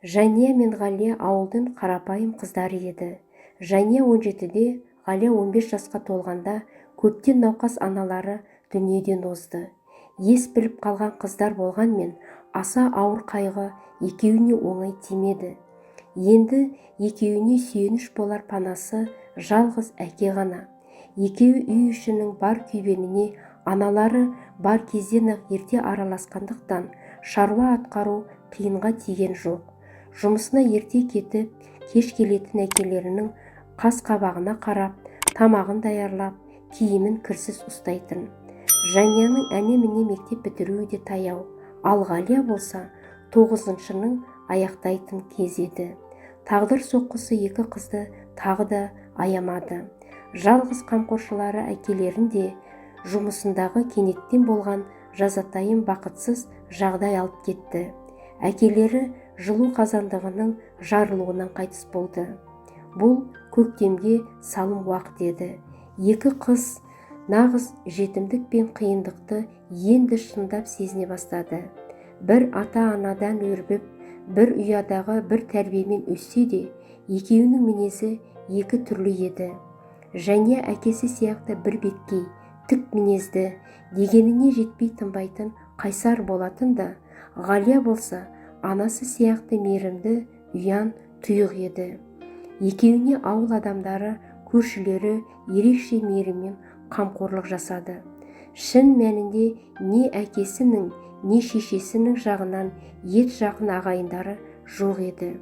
Жәния мен Ғалия ауылдың қарапайым қыздары еді. Жәния 17-де, Ғалия 15 жасқа толғанда көптен науқас аналары дүниеден озды. Ес біліп қалған қыздар болғанмен, аса ауыр қайғы екеуіне оңай тимеді. Енді екеуіне сүйеніш болар панасы жалғыз әке ғана. Екеуі үй ішінің бар күйбеніне аналары бар кезден-ақ ерте араласқандықтан шаруа атқару қиынға тиген жоқ. Жұмысына ерте кетіп, кеш келетін әкелерінің қас-қабағына қарап, тамағын даярлап, киімін кірсіз ұстайтын. Жәнияның әне-міне мектеп бітіруі де таяу, ал Ғалия болса 9-шының аяқтайтын кез еді. Тағдыр соққысы екі қызды тағы да аямады. Жалғыз қамқоршылары әкелерін де жұмысындағы кенеттен болған жазатайым бақытсыз жағдай алып кетті. Әкелері жылу қазандығының жарылуынан қайтыс болды. Бұл көктемге салым уақыт еді. Екі қыз нағыз жетімдік пен қиындықты енді шындап сезіне бастады. Бір ата-анадан өрбіп, бір ұядағы бір тәрбиемен өссе де, екеуінің мінезі екі түрлі еді. Жәния әкесі сияқты бір беткей, тік мінезді, дегеніне жетпей тынбайтын қайсар болатын да, Ғалия болса анасы сияқты мейірімді, ұян, тұйық еді. Екеуіне ауыл адамдары, көршілері ерекше мейіріммен қамқорлық жасады. Шын мәнінде не әкесінің, не шешесінің жағынан ет жақын ағайындары жоқ еді.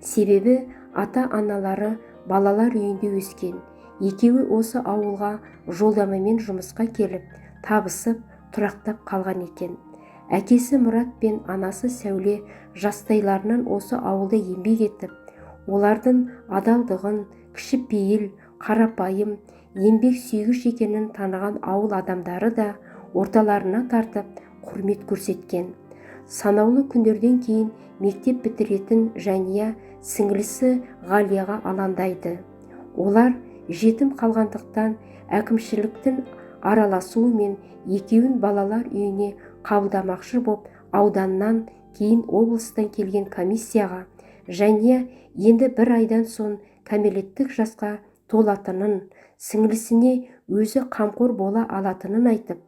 Себебі ата-аналары балалар үйінде өскен. Екеуі осы ауылға жолдамамен жұмысқа келіп, табысып, тұрақтап қалған екен. Әкесі Мұрат пен анасы Сәуле жастайларынан осы ауылда еңбек етіп, олардың адалдығын, кішіпейіл, қарапайым, еңбек сүйгіш екенін таныған ауыл адамдары да орталарына тартып, құрмет көрсеткен. Санаулы күндерден кейін мектеп бітіретін Жәния сіңлісі Ғалияға алаңдайды. Олар жетім қалғандықтан әкімшіліктің араласуымен екеуін балалар үйіне қабылдамақшы боп ауданнан кейін облыстан келген комиссияға Жәния енді бір айдан соң кәмелеттік жасқа толатынын, сіңлісіне өзі қамқор бола алатынын айтып,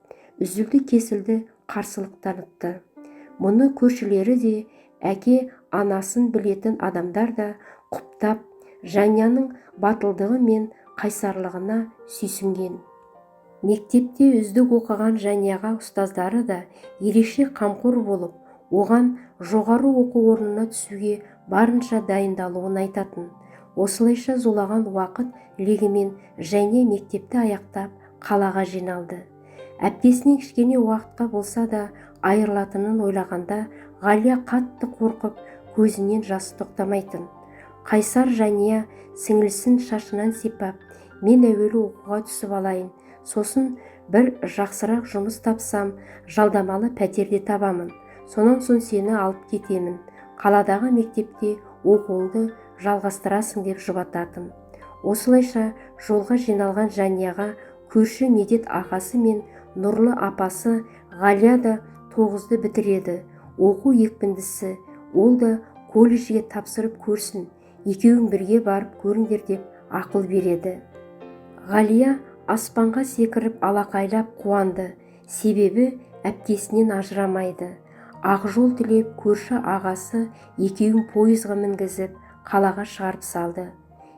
үзілді-кесілді қарсылық танытты. Мұны көршілері де, әке анасын білетін адамдар да құптап, Жәнияның батылдығы мен қайсарлығына сүйсінген. Мектепте үздік оқыған Жәнияға ұстаздары да ерекше қамқор болып, оған жоғары оқу орнына түсуге барынша дайындалуын айтатын. Осылайша зулаған уақыт легімен Жәния мектепті аяқтап қалаға жиналды. Әпкесінен кішкене уақытқа болса да айырылатынын ойлағанда Ғалия қатты қорқып, көзінен жасы тоқтамайтын. Қайсар Жәния сіңлісін шашынан сипап, мен әуелі оқуға түсіп алайын, сосын бір жақсырақ жұмыс тапсам, жалдамалы пәтерде табамын. Сонан соң сені алып кетемін. Қаладағы мектепте оқуыңды жалғастырасың деп жұбататын. Осылайша жолға жиналған Жәнияға көрші Медет ағасы мен Нұрлы апасы Ғалия да 9-ды бітіреді. Оқу екпіндісі, ол да колледжге тапсырып көрсін. Екеуің бірге барып көріңдер деп ақыл береді. Ғалия аспанға секіріп алақайлап қуанды. Себебі әпкесінен ажырамайды. Ақжол тілеп көрші ағасы екеуін пойызға мінгізіп қалаға шығарып салды.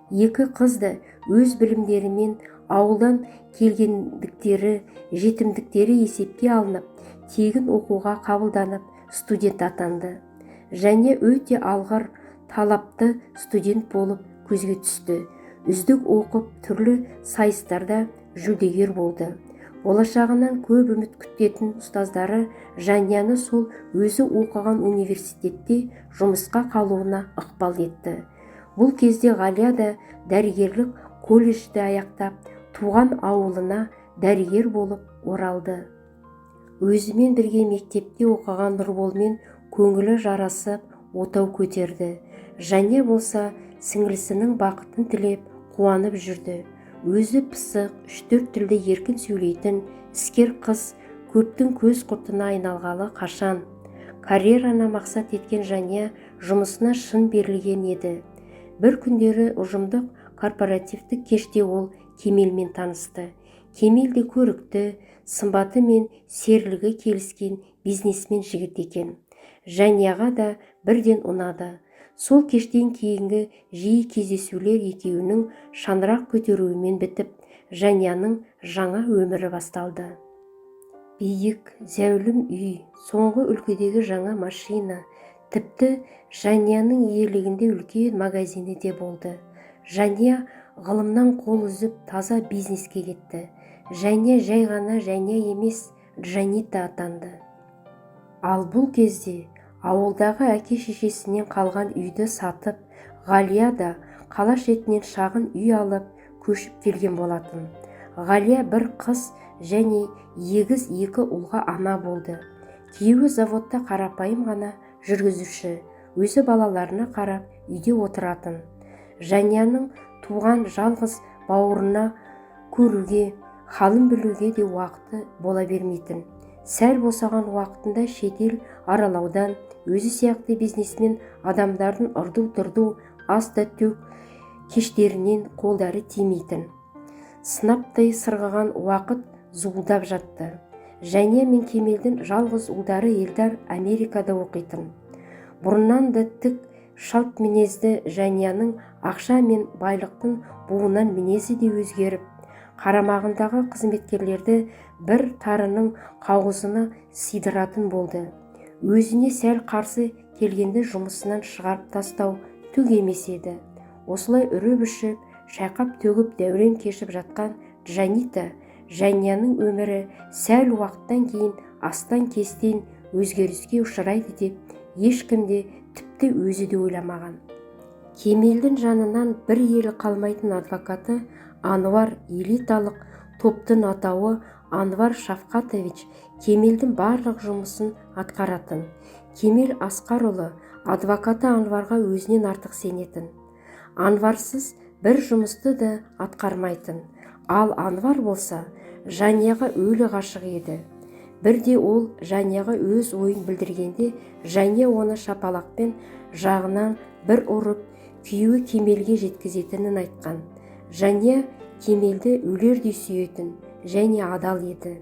Екі қызды өз білімдерімен ауылдан келгендіктері, жетімдіктері есепке алынып, тегін оқуға қабылданып, студент атанды. Және өте алғыр, талапты студент болып көзге түсті. Үздік оқып, түрлі сайыстарда жүлдегер болды. Болашағынан көп үміт күтетін ұстаздары Жәнияны сол өзі оқыған университетте жұмысқа қалуына ықпал етті. Бұл кезде Ғалия да дәрігерлік колледжді аяқтап, туған ауылына дәрігер болып оралды. Өзімен бірге мектепте оқыған Нұрболмен көңілі жарасып, отау көтерді. Жәния болса сіңлісінің бақытын тілеп, қуанып жүрді. Өзі пысық, 3-4 тілді еркін сөйлейтін, іскер қыз, көптің көз құртына айналғалы қашан. Карьераны мақсат еткен Жәния жұмысына шын берілген еді. Бір күндері ұжымдық корпоративтік кеште ол Кемелмен танысты. Кемел де көрікті, сымбаты мен серілігі келіскен бизнесмен жігіт екен. Жанияға да бірден ұнады. Сол кештен кейінгі жиі кездесулер екеуінің шаңырақ көтеруімен бітіп, Жанияның жаңа өмірі басталды. Биік, зәулім үй, соңғы үлгідегі жаңа машина, тіпті Жанияның иелігінде үлкен магазині де болды. Жания ғылымнан қол үзіп таза бизнеске кетті. Жания жай ғана Жания емес, Джанита атанды. Ал бұл кезде ауылдағы әке-шешесінен қалған үйді сатып, Ғалия да қала шетінен шағын үй алып көшіп келген болатын. Ғалия бір қыз және егіз екі ұлға ана болды. Күйеуі заводта қарапайым ғана жүргізуші, өзі балаларына қарап үйде отыратын. Жанияның туған жалғыз бауырына көруге, халын білуге де уақыты бола бермейтін. Сәл босаған уақытында шетел аралаудан, өзі сияқты бизнесмен адамдардың ұрду-тұрду, ас-төк кештерінен қолдары тимейтін. Сынаптай сырғыған уақыт зуылдап жатты. Жания мен Кемелдің жалғыз ұлдары Елдар Америкада оқитын. Бұрыннан да тік шалт мінезді Жанияның ақша мен байлықтың буынан мінезі де өзгеріп, қарамағындағы қызметкерлерді бір тарының қауызына сыйдыратын болды. Өзіне сәл қарсы келгенді жұмысынан шығарып тастау түк емес еді. Осылай үріп-ішіп, шайқап төгіп дәурен кешіп жатқан Джанита, Жанияның өмірі сәл уақыттан кейін астан-кестен өзгеріске ұшырайды деп ешкімде тіпті өзі де ойламаған. Кемелдің жанынан бір елі қалмайтын адвокаты Анвар, элиталық топтың атауы Анвар Шавкатович, Кемелдің барлық жұмысын атқаратын. Кемел Асқарұлы адвокаты Анварға өзінен артық сенетін. Анварсыз бір жұмысты да атқармайтын. Ал Анвар болса Жанияға өлі ғашық еді. Бірде ол Жанияға өз ойын білдіргенде, Жания оны шапалақпен жағынан бір ұрып, күйеуі Кемелге жеткізетінін айтқан. Жания Кемелді өлердей сүйетін және адал еді.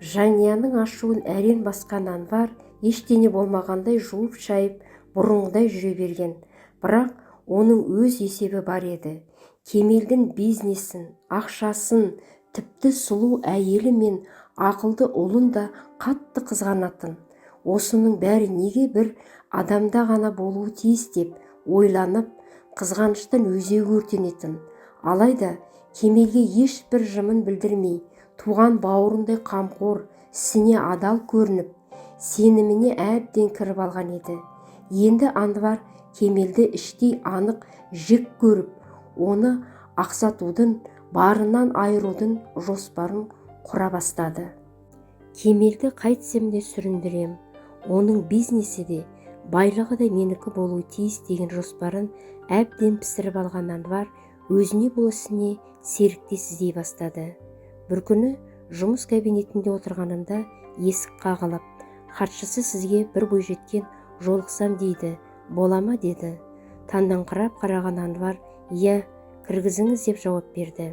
Жанияның ашуын әрен басқан Анвар ештеңе болмағандай жуып-шайып бұрынғыдай жүре берген. Бірақ оның өз есебі бар еді. Кемелдің бизнесін, ақшасын, тіпті сұлу әйелі мен ақылды ұлын да қатты қызғанатын. Осының бәрі неге бір адамда ғана болуы тиіс деп ойланып, қызғаныштан өзегі өртенетін. Алайда Кемелге ешбір жымын білдірмей, туған бауырындай қамқор, ісіне адал көрініп, сеніміне әбден кіріп алған еді. Енді Анвар Кемелді іштей анық жек көріп, оны ақсатудың, барынан айырудың жоспарын құра бастады. Кемелді қайтсем де сүріндірем, оның бизнесі де, байлығы да менікі болуы тиіс деген жоспарын әбден пісіріп алған Анвар өзіне бұл ісіне серіктес іздей бастады. Бір күні жұмыс кабинетінде отырғанында есік қағылып, хатшысы сізге бір бойжеткен жолықсам дейді, бола ма деді. Таңданыңқырап қараған Анвар, иә, кіргізіңіз деп жауап берді.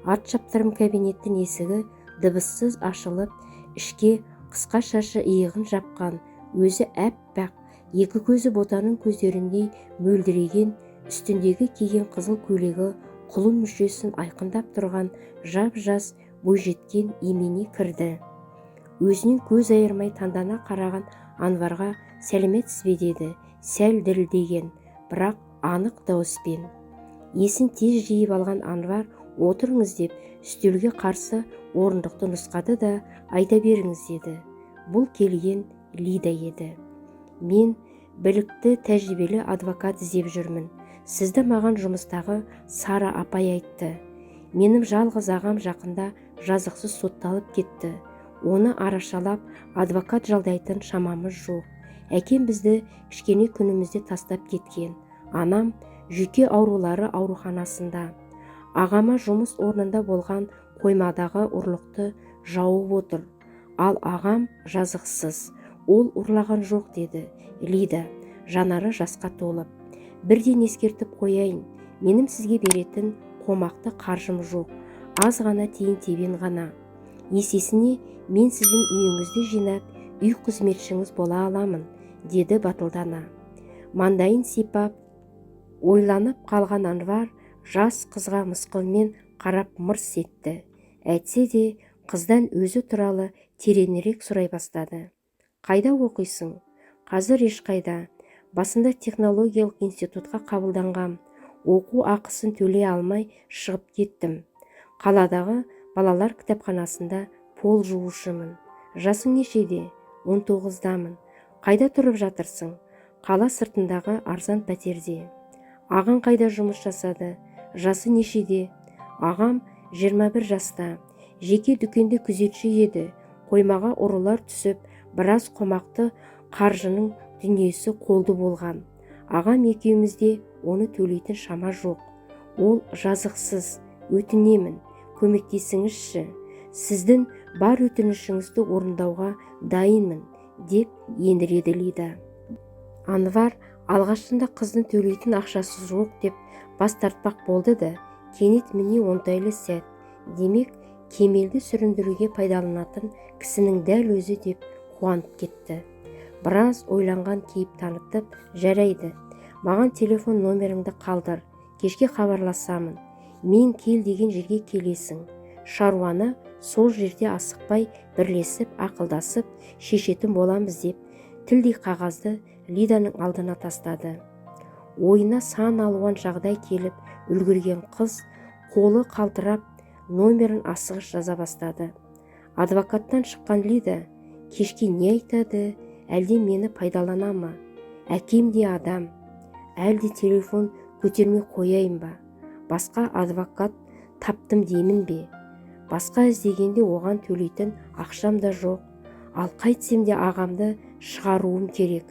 Ат шаптырым кабинеттің есігі дыбыссыз ашылып, ішке қысқа шашы иығын жапқан, өзі әппақ, екі көзі ботаның көздеріндей мөлдіреген, үстіндегі киген қызыл көйлегі құлын мүшесін айқындап тұрған жап-жас бойжеткен имене кірді. Өзінен көз айырмай таңдана қараған Анварға сәлеметсіз бе деді, сәл дірілдеген, бірақ анық дауыспен. Есін тез жиып алған Анвар отырыңыз деп үстелге қарсы орындықты нұсқады да айта беріңіз деді. Бұл келген Лида еді. Мен білікті тәжірибелі адвокат іздеп жүрмін. Сізді маған жұмыстағы Сара апай айтты. Менің жалғыз ағам жақында жазықсыз сотталып кетті. Оны арашалап адвокат жалдайтын шамамыз жоқ. Әкем бізді кішкене күнімізде тастап кеткен. Анам жүйке аурулары ауруханасында. Ағама жұмыс орнында болған қоймадағы ұрлықты жауып отыр. Ал ағам жазықсыз. Ол ұрлаған жоқ деді Лида. жанары жасқа толып. Бірден ескертіп қояйын, менің сізге беретін қомақты қаржым жоқ, аз ғана тиын тебен ғана. Есесіне мен сіздің үйіңізді жинап, үй қызметшіңіз бола аламын, деді батылдана. Маңдайын сипап, ойланып қалған Анвар жас қызға мысқылмен қарап мырс етті. Әйтсе де қыздан өзі туралы тереңірек сұрай бастады. Қайда оқисың? Қазір ешқайда. Басында технологиялық институтқа қабылданғам. Оқу ақысын төлей алмай шығып кеттім. Қаладағы балалар кітапханасында пол жуушымын. Жасың нешеде? 19-дамын. Қайда тұрып жатырсың? Қала сыртындағы арзан пәтерде. Ағаң қайда жұмыс жасады? Жасы нешеде? Ағам 21 жаста. Жеке дүкенде күзетші еді. Қоймаға ұрылар түсіп, біраз қомақты қаржының дүниесі қолды болған. Ағам екеумізде оны төлейтін шама жоқ. Ол жазықсыз. Өтінемін, көмектесіңізші. Сіздің бар өтінішіңізді орындауға дайынмын, деп ендіреді Лида. Анвар алғашында қыздың төлейтін ақшасы жоқ деп бас тартпақ болды да, кенет міне оңтайлы сәт. Демек, Кемелді сүріндіруге пайдаланатын кісінің дәл өзі деп қуанып кетті. Біраз ойланған кейіп танытып, жарайды, маған телефон номеріңді қалдыр, кешке хабарласамын. Мен кел деген жерге келесің. Шаруаны сол жерде асықпай бірлесіп, ақылдасып, шешетін боламыз деп, тілдей қағазды Лиданың алдына тастады. Ойына сан алуан жағдай келіп үлгерген қыз, қолы қалтырап, номерін асығыс жаза бастады. Адвокаттан шыққан Лида, кешке не айтады, әлде мені пайдалана ма? Әкем де адам, әлде телефон көтермей қояйын ба? Басқа адвокат таптым деймін бе? Басқа іздегенде оған төлейтін ақшам да жоқ. Ал қайтсем де ағамды шығаруым керек.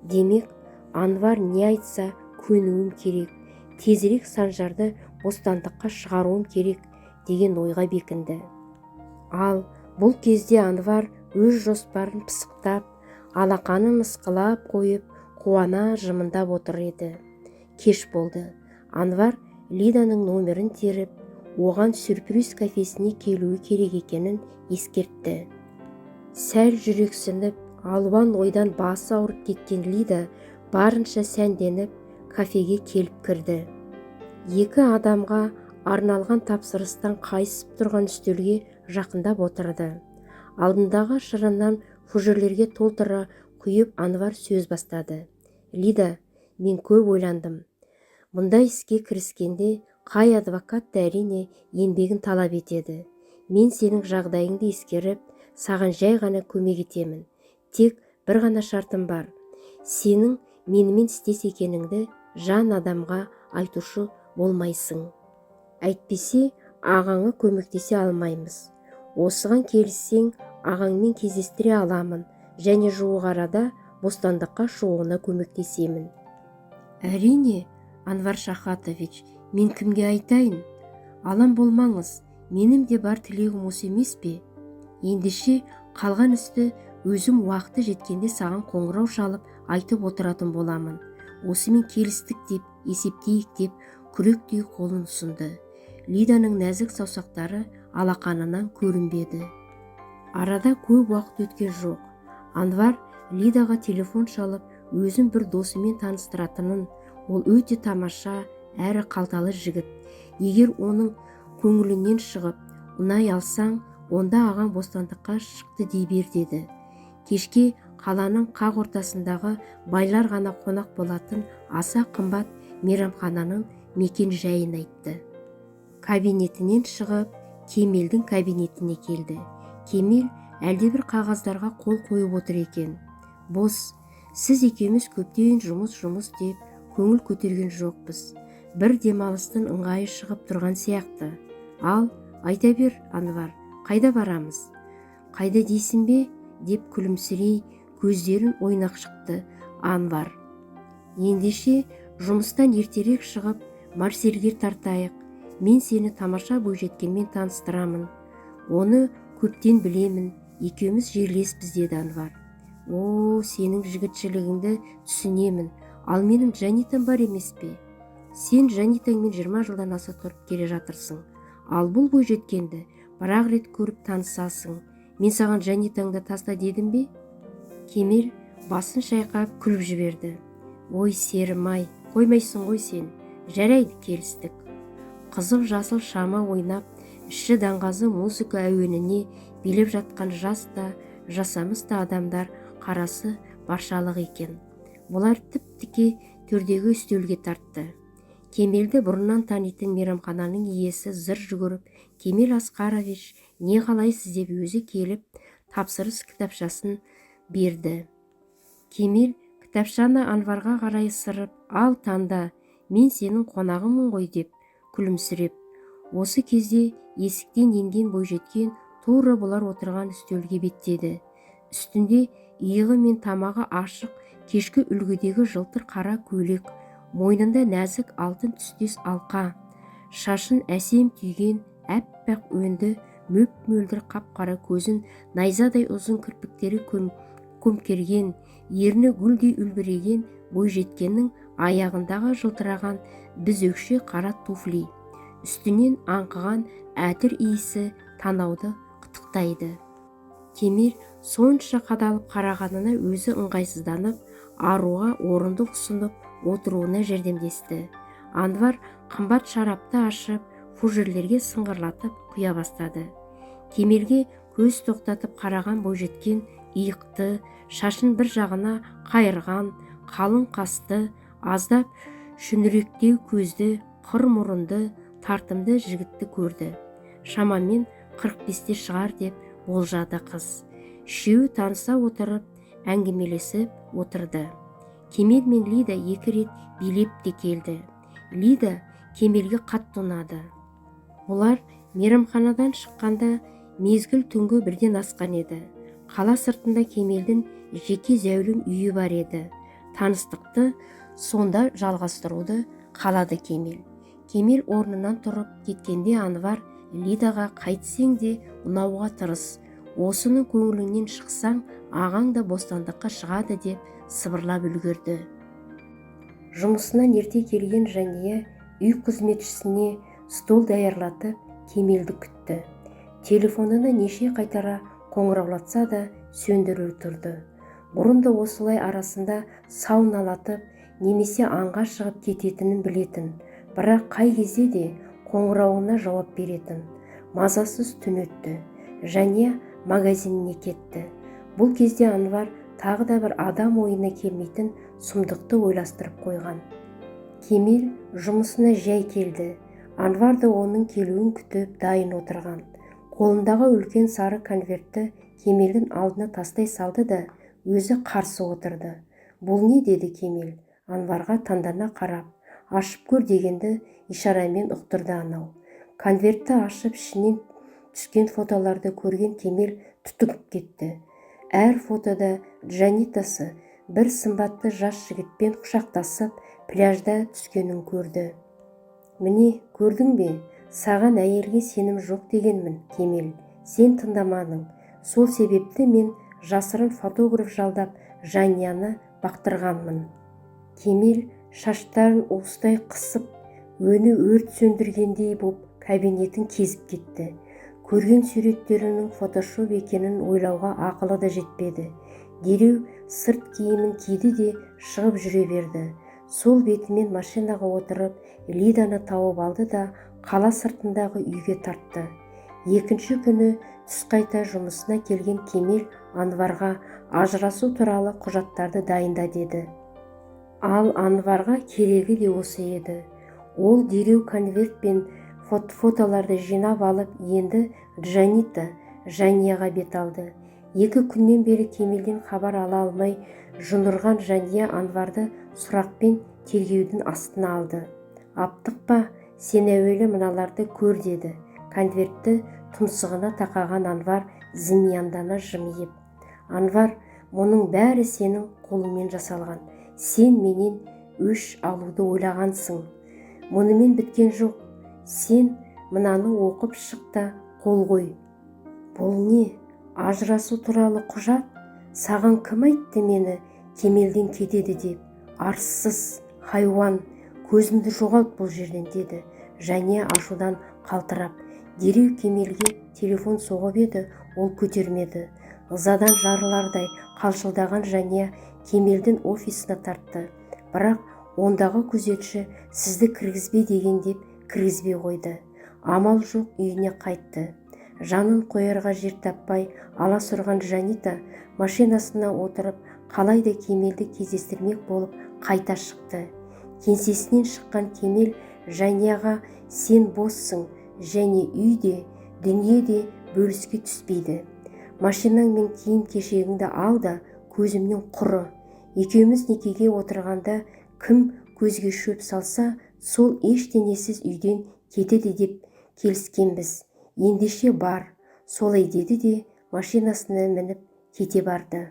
Демек, Анвар не айтса көнуім керек. Тезірек Санжарды бостандыққа шығаруым керек деген ойға бекінді. Ал бұл кезде Анвар өз жоспарын пысықтап, алақанын ысқылап қойып, қуана жымындап отыр еді. Кеш болды. Анвар Лиданың номерін теріп, оған сюрприз кафесіне келуі керек екенін ескертті. Сәл жүрексініп, алуан ойдан басы ауырып кеткен Лида барынша сәнденіп, кафеге келіп кірді. Екі адамға арналған тапсырыстан қайысып тұрған үстелге жақындап отырды. Алдындағы шырыннан фужерлерге толтыра құйып Анвар сөз бастады. Лида, мен көп ойландым. Мұндай іске кіріскенде қай адвокат та әрине еңбегін талап етеді. Мен сенің жағдайыңды ескеріп, саған жай ғана көмек етемін. Тек бір ғана шартым бар. Сенің менімен істес екеніңді жан адамға айтушы болмайсың. Әйтпесе, ағаңа көмектесе алмаймыз. Осыған келіссең, ағаңмен кездестіре аламын және жуық арада бостандыққа шығуына көмектесемін. Әрине, Анвар Шахатович, мен кімге айтайын? Алам болмаңыз, менің де бар тілегім осы емес пе? Ендеше қалған істі өзім уақыты жеткенде саған қоңырау шалып айтып отыратын боламын. Осымен келістік деп, есептейік деп, күректей қолын ұсынды. Лиданың нәзік саусақтары алақанынан көрінбеді. Арада көп уақыт өткен жоқ. Анвар Лидаға телефон шалып, өзін бір досымен таныстыратынын, ол өте тамаша, әрі қалталы жігіт. Егер оның көңілінен шығып, ұнай алсаң, онда ағам бостандыққа шықты дей бер деді. Кешке қаланың қақ ортасындағы байлар ғана қонақ болатын аса қымбат мейрамхананың мекен жайын айтты. Кабинетінен шығып, Кемелдің кабинетіне келді. Кемел әлдебір қағаздарға қол қойып отыр екен. Бос, сіз екеуміз көптен жұмыс деп көңіл көтерген жоқпыз. Бір демалыстың ыңғайы шығып тұрған сияқты. Ал, айта бер, Анвар, қайда барамыз? Қайда дейсің бе? Деп күлімсірей, көздерін ойнақ шықты Анвар. Ендеше жұмыстан ертерек шығып, Марсельге тартайық. Мен сені тамаша бойжеткенмен таныстырамын. Оны көптен білемін, екеуміз жерлеспіз деді Анвар. О, сенің жігітшілігіңді түсінемін. Ал менің Джанитам бар емес пе? Сен Джанитаңмен 20 жылдан аса тұрып келе жатырсың. Ал бұл бойжеткенді бір-ақ рет көріп танысасың. Мен саған Джанитаңды таста дедім бе? Кемел басын шайқап күліп жіберді. Ой серім-ай, қоймайсың ғой сен. Жарайды, келістік. Қызыл жасыл шама ойнап, іші даңғазы музыка әуеніне билеп жатқан жас та, жасамыс та адамдар қарасы баршалық екен. Олар тіп-тіке төрдегі үстелге тартты. Кемелді бұрыннан танитын мейрамхананың иесі зыр жүгіріп, Кемел Асқарович, не қалайсыз деп өзі келіп, тапсырыс кітапшасын берді. Кемел кітапшаны Анварға қарай ысырып, ал таңда, мен сенің қонағымын ғой деп күлімсіреп. Осы кезде есіктен енген бойжеткен тура бұлар отырған үстелге беттеді. Үстінде иығы мен тамағы ашық кешкі үлгідегі жылтыр қара көйлек, мойнында нәзік алтын түстес алқа, шашын әсем түйген әппақ өнді, мөп-мөлдір қап-қара көзін найзадай ұзын кірпіктері көмкерген, ерні гүлдей үлбіреген бойжеткеннің аяғындағы жылтыраған біздөкше қара туфли. Үстінен аңқыған әтір иісі танауды қытықтайды. Кемел сонша қадалып қарағанына өзі ыңғайсызданып, аруға орындық ұсынып отыруына жәрдемдесті. Анвар қымбат шарапты ашып, фужерлерге сыңғырлатып құя бастады. Кемелге көз тоқтатып қараған бойжеткен иықты, шашын бір жағына қайырған, қалың қасты, аздап шүңіректеу көзді, қыр мұрынды, тартымды жігітті көрді. Шамамен 45-те шығар деп болжады қыз. Үшеуі таныса отырып, әңгімелесіп отырды. Кемел мен Лида 2 рет билеп те келді. Лида Кемелге қатты ұнады. Олар мейрамханадан шыққанда мезгіл түнгі 1-ден асқан еді. Қала сыртында Кемелдің жеке зәулім үйі бар еді. Таныстықты сонда жалғастыруды қалады Кемел. Кемел орнынан тұрып кеткенде Анвар Лидаға қайтсең де ұнауға тырыс. Осының көңіліңнен шықсаң, ағаң да бостандыққа шығады деп сыбырлап үлгерді. Жұмысынан ерте келген Жания үй қызметшісіне стол даярлатып Кемелді күтті. Телефонына неше қайтара қоңыраулатса да сөндіріп тұрды. Бұрында осылай арасында сауналатып немесе аңға шығып кететінін білетін, бірақ қай кезде де қоңырауына жауап беретін. Мазасыз түн өтті. Жания магазиніне кетті. Бұл кезде Анвар тағы да бір адам ойына келмейтін сұмдықты ойластырып қойған. Кемел жұмысына жай келді. Анвар да оның келуін күтіп дайын отырған. Қолындағы үлкен сары конвертті Кемелдің алдына тастай салды да өзі қарсы отырды. Бұл не, деді Кемел, Анварға таңдана қарап. Ашып көр дегенді ишарамен ұқтырды анау. Конвертті ашып ішінен түскен фотоларды көрген Кемел тұтығып кетті. Әр фотода Джанитасы бір сымбатты жас жігітпен құшақтасып пляжда түскенін көрді. Міне, көрдің бе, саған әйелге сенім жоқ дегенмін, Кемел. Сен тыңдамадың. Сол себепті мен жасырын фотограф жалдап Жанияны бақтырғанмын. Кемел шаштарын уыстай қысып, өні өрт сөндіргендей боп кабинетін кезіп кетті. Көрген суреттерінің фотошоп екенін ойлауға ақылы да жетпеді. Дереу сырт киімін киді де шығып жүре берді. Сол бетімен машинаға отырып, Лиданы тауып алды да қала сыртындағы үйге тартты. Екінші күні түс қайта жұмысына келген Кемел Анварға ажырасу туралы құжаттарды дайында деді. Ал Анварға керегі де осы еді. Ол дереу конверт пен фотоларды жинап алып, енді Жанияға бет алды. 2 күннен бері Кемелден хабар ала алмай жунырған Жания Анварды сұрақпен тергеудің астына алды. Аптық па, сен әуелі мыналарды көр, деді. Конвертті тұмсығына тақаған Анвар зымияндана жымиып. Анвар, мұның бәрі сенің қолыңмен жасалған. Сен менен өш алуды ойлағансың. Мұнымен біткен жоқ. Сен мынаны оқып шықта қол қой. Бұл не? Ажырасу туралы құжат? Саған кім айтты мені Кемелден кетеді деп? арсыз хайуан, көзіңді жоғалт бұл жерден, деді. Жәния ашудан қалтырап. Дереу Кемелге телефон соғып еді, ол көтермеді. Ызадан жарылардай қалшылдаған Жәния Кемелдің офисына тартты. Бірақ ондағы күзетші сізді кіргізбе деген деп кіргізбей қойды. Амал жоқ, үйіне қайтты. Жанын қоярға жер таппай аласұрған Жанита машинасына отырып қалайда Кемелді кездестірмек болып қайта шықты. Кеңсесінен шыққан Кемел Жанияға сен боссың және үйде, дүниеде бөліске түспейді. Машинаң мен киім кешегіңді ал да көзімнен құры. Екеуміз некеге отырғанда кім көзге шөп салса, сол ештеңесіз үйден кетеді деп келіскенбіз. Ендеше бар, солай, деді де машинасына мініп кете барды.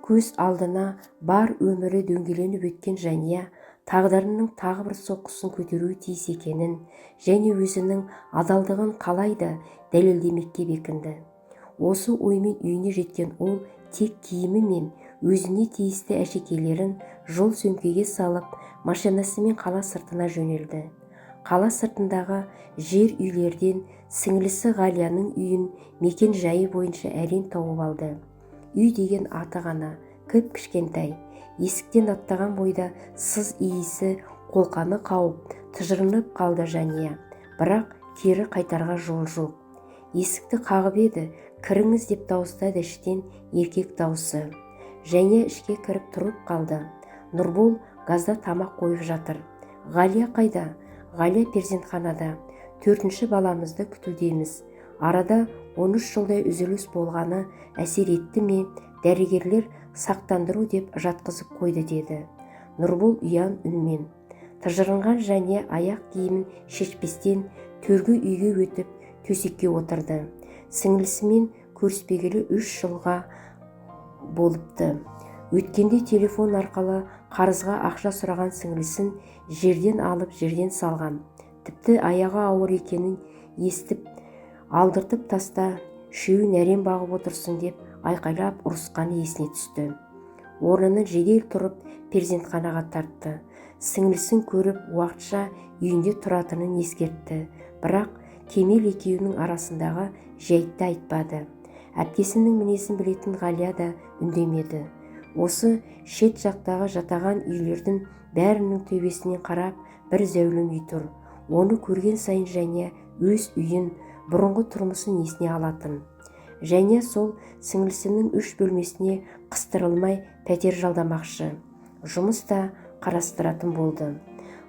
Көз алдына бар өмірі дөңгеленіп өткен Жәния тағдырының тағы бір соққысын көтеруі тиіс екенін және өзінің адалдығын қалайда дәлелдемекке бекінді. Осы оймен үйіне жеткен ол тек киімі мен өзіне тиісті әшекейлерін жол сөмкеге салып, машинасымен қала сыртына жөнелді. Қала сыртындағы жер үйлерден сіңлісі Ғалияның үйін мекен жайы бойынша әрең тауып алды. Үй деген аты ғана, кіп-кішкентай. Есіктен аттаған бойда сыз иісі қолқаны қауып, тыжырынып қалды Жәния. Бірақ кері қайтарға жол жоқ. Есікті қағып еді, кіріңіз деп дауыстады іштен еркек дауысы. Жәния ішке кіріп тұрып қалды. Нұрбол газда тамақ қойып жатыр. Ғалия қайда? Ғалия перзентханада. 4-ші баламызды күтудеміз. Арада 13 жылдай үзіліс болғаны әсер етті ме? Дәрігерлер сақтандыру деп жатқызып қойды, деді Нұрбол ұян үнмен. Тыжырынған Жәния аяқ киімін шешпестен төргі үйге өтіп төсекке отырды. Сіңлісімен көріспегелі 3 жылға болыпты. Өткенде телефон арқылы қарызға ақша сұраған сіңлісін жерден алып жерден салған. Тіпті аяғы ауыр екенін естіп алдыртып таста, үшеуін әрең бағып отырсын деп айқайлап ұрысқаны есіне түсті. Орнынан жедел тұрып перзентханаға тартты. Сіңлісін көріп уақытша үйінде тұратынын ескертті. Бірақ Кемел екеуінің арасындағы жайтты айтпады. Әпкесінің мінезін білетін Ғалия да үндемеді. Осы шет жақтағы жатаған үйлердің бәрінің төбесінен қарап бір зәулім үй тұр. Оны көрген сайын Жәния өз үйін, бұрынғы тұрмысын есіне алатын. Жәния сол сіңлісінің 3 бөлмесіне қыстырылмай пәтер жалдамақшы. Жұмыс та қарастыратын болды.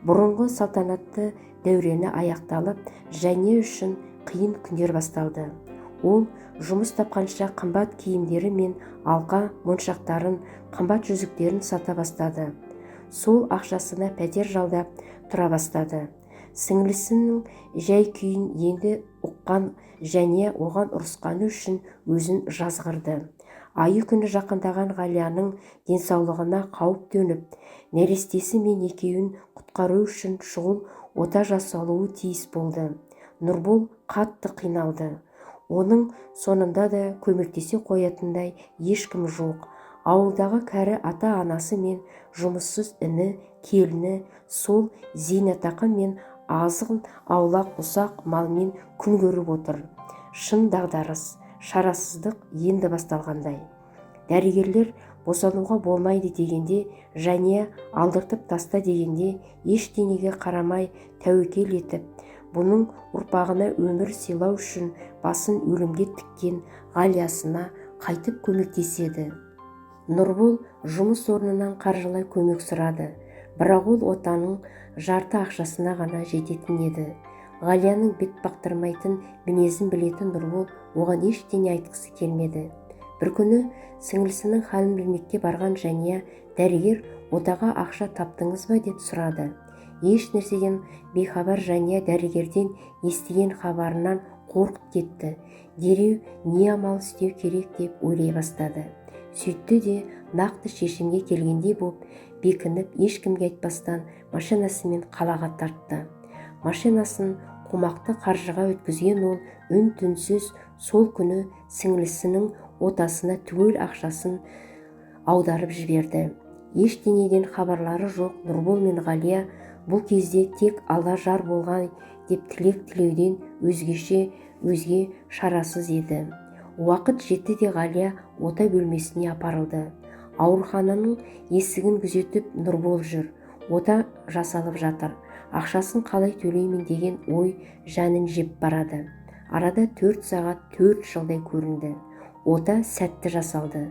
Бұрынғы салтанатты дәурені аяқталып, Жәния үшін қиын күндер басталды. Ол жұмыс тапқанша қымбат киімдері мен алқа моншақтарын, қымбат жүзіктерін сата бастады. Сол ақшасына пәтер жалдап тұра бастады. Сіңлісінің жай күйін енді ұққан Жәния оған ұрысқаны үшін өзін жазғырды. Айы күні жақындаған Ғалияның денсаулығына қауіп төніп, нәрестесі мен екеуін құтқару үшін шұғыл ота жасалуы тиіс болды. Нұрбол қатты қиналды. Оның сонында да көмектесе қоятындай ешкім жоқ. Ауылдағы кәрі ата-анасы мен жұмыссыз іні, келіні сол зейнетақы мен азығын аулақ ұсақ малмен күн көріп отыр. Шын дағдарыс, шарасыздық енді басталғандай. Дәрігерлер босануға болмайды дегенде, Жәния алдыртып таста дегенде, ештеңеге қарамай тәуекел етіп, бұның ұрпағына өмір сыйлау үшін басын өлімге тіккен Ғалиясына қайтып көмектеседі. Нұрбол жұмыс орнынан қаржылай көмек сұрады, бірақ ол отаның жарты ақшасына ғана жететін еді. Ғалияның бет бақтырмайтын мінезін білетін Нұрбол оған ештеңе айтқысы келмеді. Бір күні сіңлісінің халін білмекке барған Жәния дәрігер отаға ақша таптыңыз ба деп сұрады. Еш нәрседен бейхабар Жәния дәрігерден естіген хабарынан қорқып кетті. Дереу не амал істеу керек деп ойлай бастады. Сөйтті де нақты шешімге келгендей боп бекініп, ешкімге айтпастан машинасымен қалаға тартты. Машинасын қомақты қаржыға өткізген ол үн-түнсіз сол күні сіңлісінің отасына түгел ақшасын аударып жіберді. Ештеңеден хабарлары жоқ Нұрбол мен Ғалия бұл кезде тек Алла жар болған деп тілек тілеуден өзге шарасыз еді. Уақыт жетті де Ғалия ота бөлмесіне апарылды. Аурухананың есігін күзетіп Нұрбол жүр. Ота жасалып жатыр. Ақшасын қалай төлеймін деген ой жанын жеп барады. Арада 4 сағат 4 жылдай көрінді. Ота сәтті жасалды.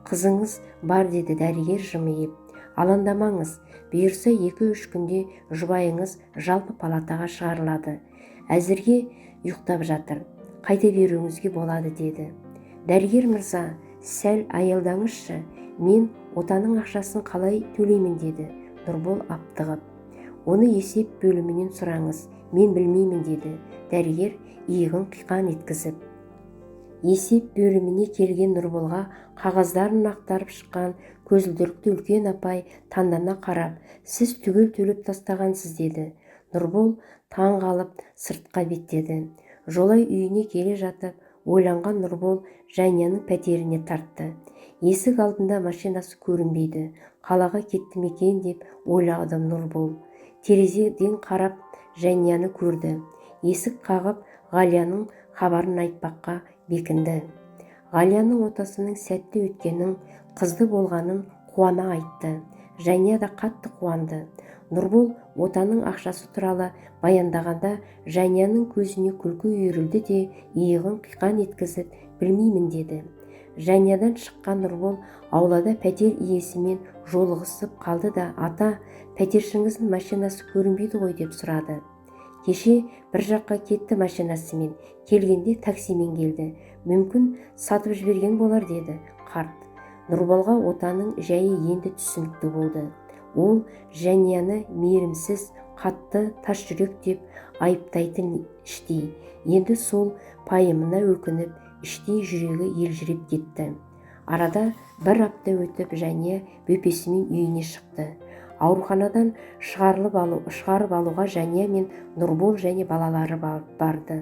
Қызыңыз бар деді дәрігер жымиып. Алаңдамаңыз, бұйырса 2-3 күнде жұбайыңыз жалпы палатаға шығарылады. Әзірге ұйықтап жатыр. Қайта беруіңізге болады деді. Дәрігер мырза, сәл аялдаңызшы, мен отаның ақшасын қалай төлеймін деді Нұрбол аптығып. Оны есеп бөлімінен сұраңыз, мен білмеймін деді дәрігер иығын қиқан еткізіп. Есеп бөліміне келген Нұрболға қағаздарын ақтарып шыққан көзілдірікті үлкен апай таңдана қарап, сіз түгел төлеп тастағансыз деді. Нұрбол таң қалып сыртқа беттеді. Жолай үйіне келе жатып, ойланған Нұрбол Жәнияның пәтеріне тартты. Есік алдында машинасы көрінбейді. Қалаға кетті мекен деп ойлады Нұрбол. Терезеден қарап Жәнияны көрді. Есік қағып Ғалияның хабарын айтпаққа бекінді. Ғалияның отасының сәтті өткенін, қызды болғанын қуана айтты. Жәния да қатты қуанды. Нұрбол отаның ақшасы туралы баяндағанда Жәнияның көзіне күлкі үйірілді де иығын қиқан еткізіп білмеймін деді. Жәниядан шыққан Нұрбол аулада пәтер иесімен жолығысып қалды да, ата, пәтершіңіздің машинасы көрінбейді ғой деп сұрады. Кеше бір жаққа кетті машинасымен, келгенде таксимен келді. Мүмкін сатып жіберген болар деді қарт. Нұрболға отаның жайы енді түсінікті болды. Ол Жәнияны мейірімсіз, қатты, тас жүрек деп айыптайтын іштей. Енді сол пайымына өкініп, іштей жүрегі елжіреп кетті. Арада бір апта өтіп Жәния бөпесімен үйіне шықты. Ауруханадан шығарып алуға Жәния мен Нұрбол және балалары барды.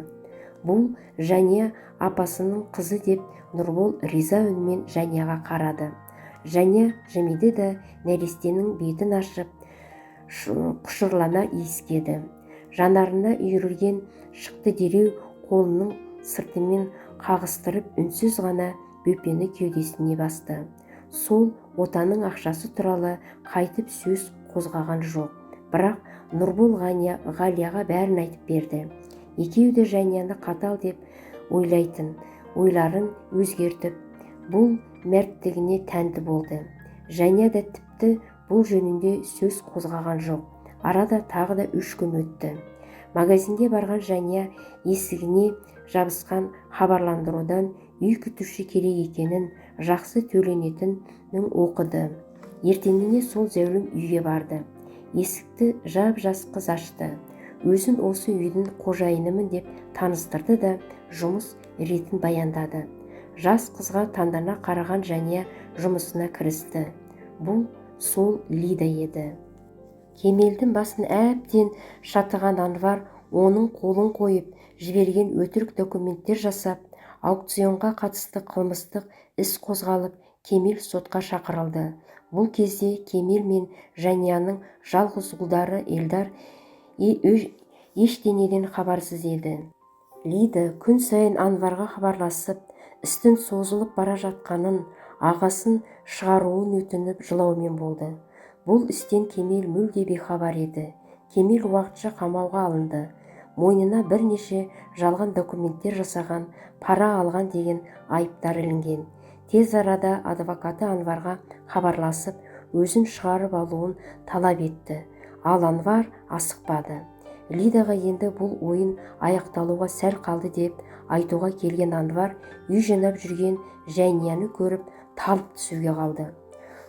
Бұл Жәния апасының қызы деп Нұрбол риза үнмен Жәнияға қарады. Жәния жымиды да нәрестенің бетін ашып, құшырлана иіскеді. Жанарына үйірілген шықты дереу қолының сыртымен қағыстырып үнсіз ғана бөпені кеудесіне басты. Сол отаның ақшасы туралы қайтып сөз қозғаған жоқ. Бірақ Нұрбол Ғалияға бәрін айтып берді. Екеуі де Жәнияны қатал деп ойлайтын, ойларын өзгертіп, бұл мәрттігіне тәнті болды. Жәния да тіпті бұл жөнінде сөз қозғаған жоқ. Арада тағы да 3 күн өтті. Магазинге барған Жәния есігіне жабысқан хабарландырудан үй күтуші керек екенін, жақсы төленетінін оқыды. Ертеңіне сол зәулім үйге барды. Есікті жап-жас қыз ашты. Өзін осы үйдің қожайынымын деп таныстырды да жұмыс ретін баяндады. Жас қызға таңдана қараған Жәния жұмысына кірісті. Бұл сол Лида еді. Кемелдің басын әбден шатыған Анвар оның қолын қойып жіберген өтірік документтер жасап, аукционға қатысты қылмыстық іс қозғалып, Кемел сотқа шақырылды. Бұл кезде Кемел мен Жәнияның жалғыз ұлдары Элдар ештеңеден хабарсыз еді. Лида күн сайын Анварға хабарласып, істің созылып бара жатқанын, ағасын шығаруын өтініп жылаумен болды. Бұл істен Кемел мүлде бейхабар еді. Кемел уақытша қамауға алынды. Мойнына бірнеше жалған документтер жасаған, пара алған деген айыптар ілінген. Тез арада адвокаты Анварға хабарласып, өзін шығарып алуын талап етті. Ал Анвар асықпады. Лидаға енді бұл ойын аяқталуға сәл қалды деп айтуға келген Анвар үй жинап жүрген Жәнияны көріп талып түсуге қалды.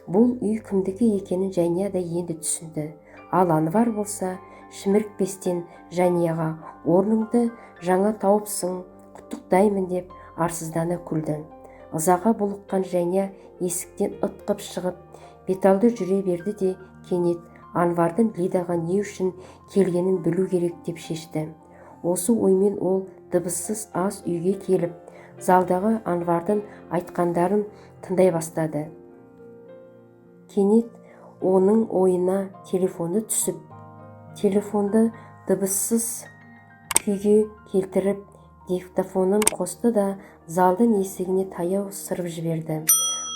Бұл үй кімдікі екенін Жәния да енді түсінді. Ал Анвар болса шімірікпестен Жәнияға орныңды жаңа тауыпсың, құттықтаймын деп арсыздана күлді. Ызаға булыққан Жәния есіктен ытқып шығып, беталды жүре берді де кенет Анвардың Лидаға не үшін келгенін білу керек деп шешті. Осы оймен ол дыбыссыз аз үйге келіп, залдағы Анвардың айтқандарын тыңдай бастады. Кенет оның ойына телефоны түсіп, телефонды дыбыссыз күйге келтіріп, диктофонын қосты да залдың есігіне таяу сырып жіберді.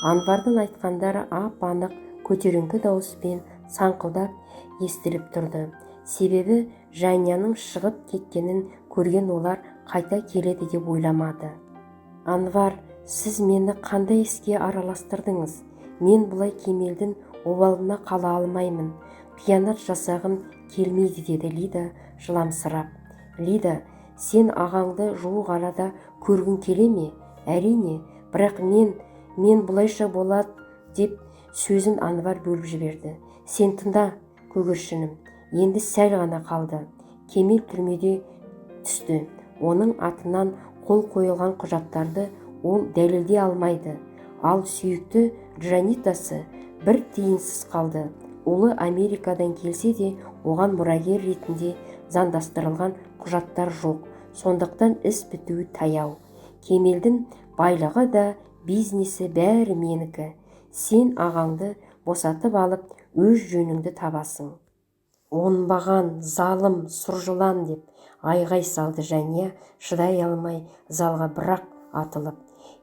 Анвардың айтқандары ап-анық көтеріңкі дауыспен саңқылдап естіліп тұрды. Себебі Жанияның шығып кеткенін көрген олар қайта келеді деп ойламады. Анвар, сіз мені қандай іске араластырдыңыз? Мен бұлай Кемелдің обалына қала алмаймын. Қиянат жасағым келмейді, деді Лида жыламсырап. Лида, сен ағаңды жуық арада көргің келе ме? Әрине, бірақ мен бұлайша болады деп сөзін Анвар бөліп жіберді. Сен тыңда, көгершінім, енді сәл ғана қалды. Кемел түрмеде түсті. Оның атынан қол қойылған құжаттарды ол дәлелдей алмайды. Ал сүйікті Джанитасы бір тиынсыз қалды. Ұлы Америкадан келсе де, оған мұрагер ретінде заңдастырылған құжаттар жоқ. Сондықтан іс бітуі таяу. Кемелдің байлығы да, бизнесі бәрі менікі. Сен ағаңды босатып алып, өз жөніңді табасың. Оңбаған, залым, сұржылан деп айғай салды Жания, шыдай алмай залға бірақ атылып.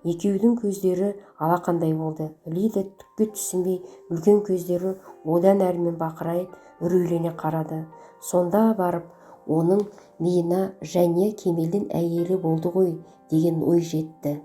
Екеудің көздері алақандай болды. Лида түкке түсінбей, үлкен көздері одан әрмен бақырайып, үрейлене қарады. Сонда барып, оның миына Жания Кемелдің әйелі болды ғой деген ой жетті.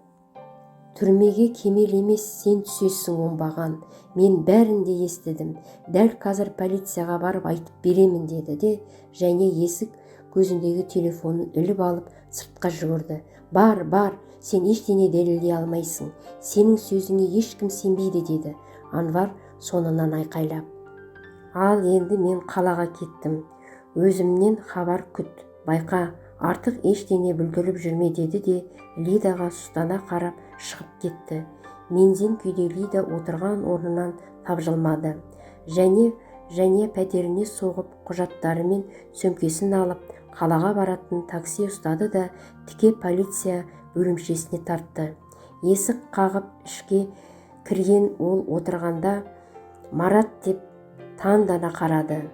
Түрмеге Кемел емес, сен түсесің, оңбаған. Мен бәрін де естідім. Дәл қазір полицияға барып айтып беремін, деді де Жания есік көзіндегі телефонын іліп алып сыртқа жүгірді. Бар, сен ештеңе дәлелдей алмайсың. Сенің сөзіңе ешкім сенбейді, деді Анвар соңынан айқайлап. Ал енді мен қалаға кеттім. Өзімнен хабар күт. Байқа, артық ештеңе бүлдіріп жүрме, деді де Лидаға сұстана қарап шығып кетті. Мензен күйде Лида отырған орнынан тапжылмады. Жания пәтеріне соғып, құжаттары мен сөмкесін алып, қалаға баратын такси ұстады да тіке полиция бөлімшесіне тартты. Есік қағып ішке кірген ол отырғанда Марат деп таңдана қарады.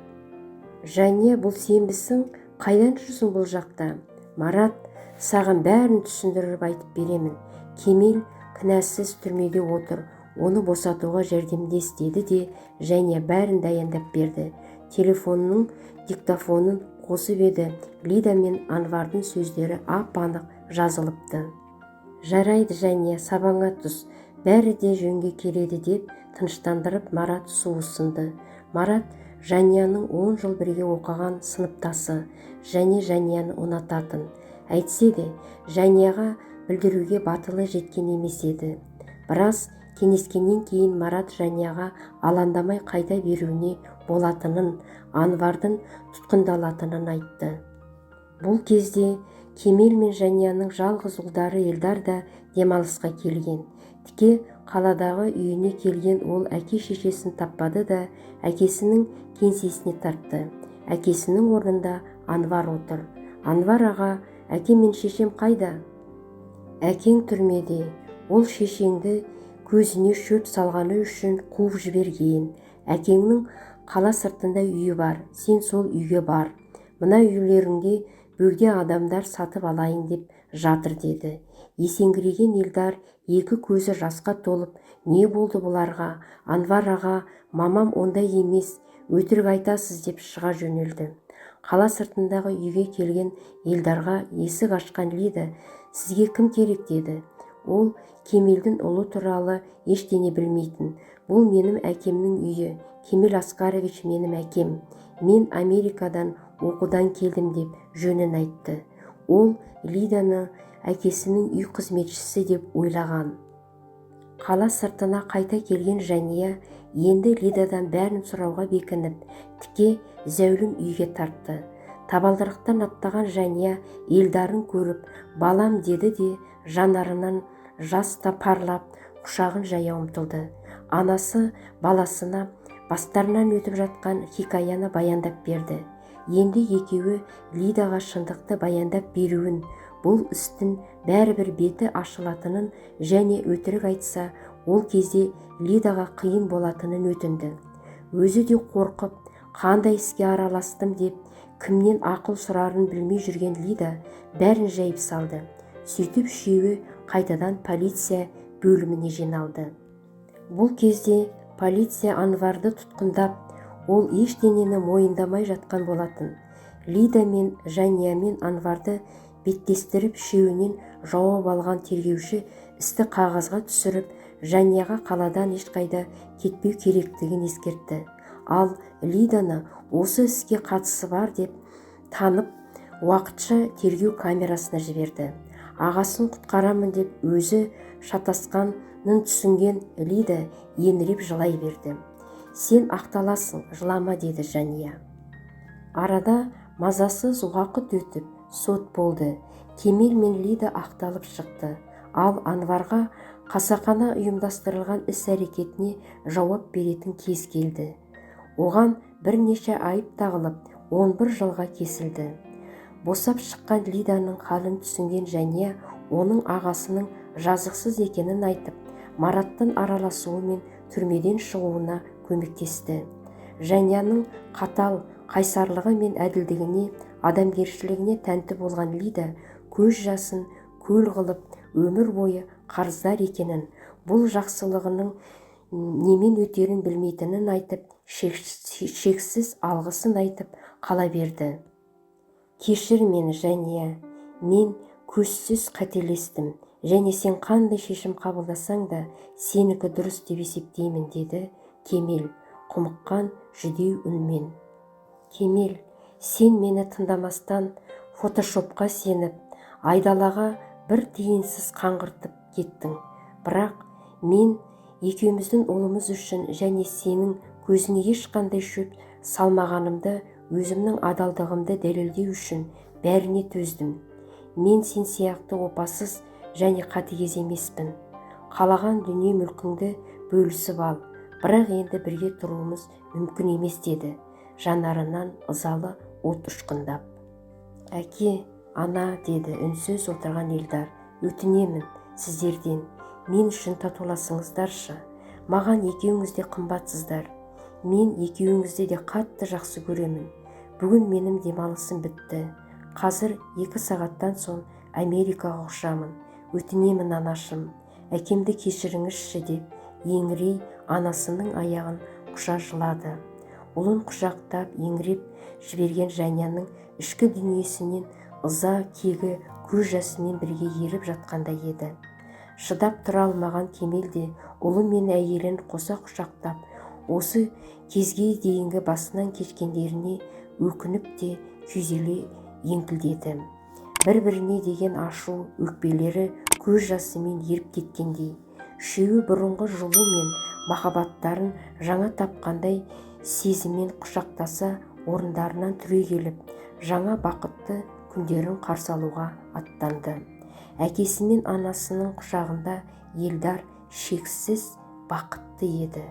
Жания, бұл сенбісің? Қайдан жүрсің бұл жақта? Марат, саған бәрін түсіндіріп айтып беремін. Кемел кінәсіз түрмеде отыр. Оны босатуға жәрдемдес, деді де Жания бәрін дайындап берді. Телефонның диктофонын қосып еді. Лида мен Анвардың сөздері ап-анық жазылыпты. Жарайды, Жания, сабаңа түс. Бәрі де жөнге келеді, деп тыныштандырып Марат су ұсынды. Марат Жанияның 10 жыл бірге оқыған сыныптасы, және Жанияны ұнататын. Әйтсе де, Жанияға білдіруге батылы жеткен емес еді. Біраз кеңескеннен кейін Марат Жанияға алаңдамай қайта беруіне болатынын, Анвардың тұтқындалатынын айтты. Бұл кезде Кемел мен Жанияның жалғыз ұлдары Элдар да демалысқа келген. Тіке қаладағы үйіне келген ол әке-шешесін таппады да әкесінің кеңсесіне тартты. Әкесінің орнында Анвар отыр. Анвар аға, әке мен шешем қайда? Әкең түрмеде. Ол шешеңді көзіне шөп салғаны үшін қуып жіберген. Әкеңнің қала сыртында үйі бар. Сен сол үйге бар. Мына үйлеріңде бөгде адамдар сатып алайын деп жатыр, деді. Есеңгіреген Элдар екі көзі жасқа толып, не болды бұларға? Анвар аға, мамам ондай емес, өтірік айтасыз, деп шыға жөнелді. Қала сыртындағы үйге келген Элдарға есік ашқан Лида, сізге кім керек, деді. Ол Кемелдің ұлы туралы ештеңе білмейтін. Бұл менің әкемнің үйі. Кемел Аскарович менің әкем. Мен Америкадан оқудан келдім, деп жөнін айтты. Ол Лиданы әкесінің үй қызметшісі деп ойлаған. Қала сыртына қайта келген Жания енді Лидадан бәрін сұрауға бекініп, тіке зәулім үйге тартты. Табалдырықтан аттаған Жания Элдарын көріп, балам, деді де жанарынан жас та парлап, құшағын жая ұмтылды. Анасы баласына бастарынан өтіп жатқан хикаяны баяндап берді. Енді екеуі Лидаға шындықты баяндап беруін, бұл істің бәрібір беті ашылатынын және өтірік айтса, ол кезде Лидаға қиын болатынын өтінді. өзі де қорқып, қандай іске араластым деп кімнен ақыл сұрарын білмей жүрген Лида бәрін жайып салды. Сөйтіп үшеуі қайтадан полиция бөліміне жиналды. Бұл кезде полиция Анварды тұтқындап, ол ештеңені мойындамай жатқан болатын. Лида мен Жәния мен Анварды беттестіріп үшеуінен жауап алған тергеуші істі қағазға түсіріп, Жәнияға қаладан ешқайда кетпеу керектігін ескертті. Ал Лиданы осы іске қатысы бар деп танып, уақытша тергеу камерасына жіберді. Ағасын құтқарамын деп өзі шатасқанын түсінген Лида еңіреп жылай берді. Сен ақталасың, жылама, деді Жәния. Арада мазасыз уақыт өтіп, сот болды. Кемел мен Лида ақталып шықты. Ал Анварға қасақана ұйымдастырылған іс-әрекетіне жауап беретін кез келді. Оған бірнеше айып тағылып, 11 жылға кесілді. Босап шыққан Лиданың халін түсінген Жәния оның ағасының жазықсыз екенін айтып, Мараттың араласуымен түрмеден шығуына көмектесті. Жәнияның қатал қайсарлығы мен әділдігіне, адамгершілігіне тәнті болған Лида көз жасын көл қылып өмір бойы қарыздар екенін, бұл жақсылығының немен өтерін білмейтінін айтып, шексіз алғысын айтып қала берді. Кешір мені, Жәния, мен көзсіз қателестім, және сен қандай шешім қабылдасаң да сенікі дұрыс деп есептеймін, деді Кемел құмыққан жүдеу үнмен. Кемел, сен мені тыңдамастан фотошопқа сеніп, айдалаға бір тиынсыз қаңғыртып кеттің. Бірақ мен екеуміздің ұлымыз үшін және сенің көзіңе ешқандай шөп салмағанымды, өзімнің адалдығымды дәлелдеу үшін бәріне төздім. Мен сен сияқты опасыз және қатыгез емеспін. Қалаған дүние мүлкіңді бөлісіп ал, бірақ енді бірге тұруымыз мүмкін емес, деді, жанарынан ызалы от ұшқындап. Әке, ана, деді үнсіз отырған Елдар, өтінемін сіздерден, мен үшін татуласыңыздаршы. Маған екеуіңіз де қымбатсыздар. Мен екеуіңізді де қатты жақсы көремін. Бүгін менің демалысым бітті. Қазір 2 сағаттан соң Америкаға ұшамын. Өтінемін, анашым, әкемді кешіріңізші, деп еңірей анасының аяғын құша жылады. Ұлын құшақтап еңіреп жіберген Жәнияның ішкі дүниесінен ыза, кегі, көз жасымен бірге еріп жатқандай еді. Шыдап тұра алмаған Кемел де ұлы мен әйелін қоса құшақтап, осы кезге дейінгі басынан кешкендеріне өкініп те күйзеле еңкілдеді. Бір-біріне деген ашу, өкпелері көз жасымен еріп кеткендей, үшеуі бұрынғы жылу мен махаббаттарын жаңа тапқандай сезіммен құшақтаса, орындарынан түрегеліп, жаңа бақытты күндерін қарсы алуға аттанды. Әкесі мен анасының құшағында Елдар шексіз бақытты еді.